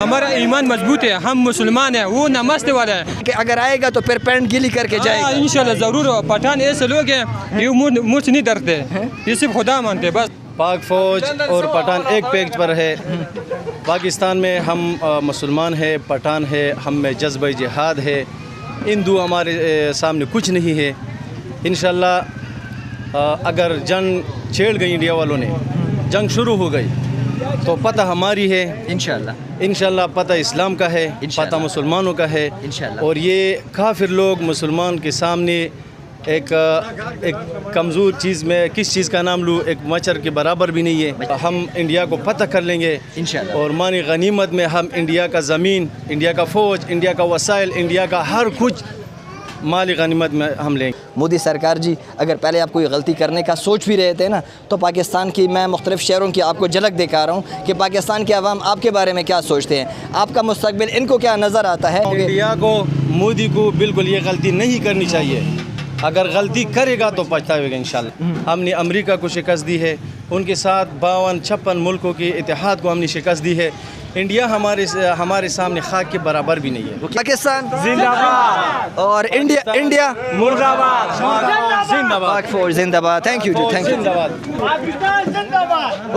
ہمارا ایمان مضبوط ہے, ہم مسلمان ہیں, وہ نمازنے والا ہے کہ اگر آئے گا تو پھر پینٹ گیلی کر کے جائے گا. انشاءاللہ ضرور. پٹھان ایسے لوگ ہیں یہ مجھ سے نہیں ڈرتے, یہ صرف خدا مانتے بس. پاک فوج اور پٹھان ایک پیج پر ہے. پاکستان میں ہم مسلمان ہیں, پٹھان ہے, ہم میں جذبہ جہاد ہے. ہندو ہمارے سامنے کچھ نہیں ہے. انشاءاللہ اگر جنگ چھیڑ گئی انڈیا والوں نے, جنگ شروع ہو گئی تو پتہ ہماری ہے انشاءاللہ, پتہ اسلام کا ہے, پتہ مسلمانوں کا ہے. اور یہ کافر لوگ مسلمان کے سامنے ایک کمزور چیز میں کس چیز کا نام لوں, ایک مچھر کے برابر بھی نہیں ہے. ہم انڈیا کو فتح کر لیں گے اور مانی غنیمت میں ہم انڈیا کا زمین, انڈیا کا فوج, انڈیا کا وسائل, انڈیا کا ہر کچھ مالی غنیمت میں ہم لیں گے. مودی سرکار جی اگر پہلے آپ کوئی غلطی کرنے کا سوچ بھی رہے تھے نا, تو پاکستان کی میں مختلف شہروں کی آپ کو جھلک دکھا رہا ہوں کہ پاکستان کے عوام آپ کے بارے میں کیا سوچتے ہیں, آپ کا مستقبل ان کو کیا نظر آتا ہے. انڈیا کو, مودی کو بالکل یہ غلطی نہیں کرنی چاہیے. اگر غلطی کرے گا تو پچھتاوے گا انشاءاللہ. ہم نے امریکہ کو شکست دی ہے, ان کے ساتھ 52-56 ملکوں کے اتحاد کو ہم نے شکست دی ہے. انڈیا ہمارے سامنے خاک کے برابر بھی نہیں ہے. پاکستان زندہ باد اور انڈیا مرد آباد زندہ باد. پاک فوج زندہ باد. تھینک یو جی, تھینک یو. زندہ باد.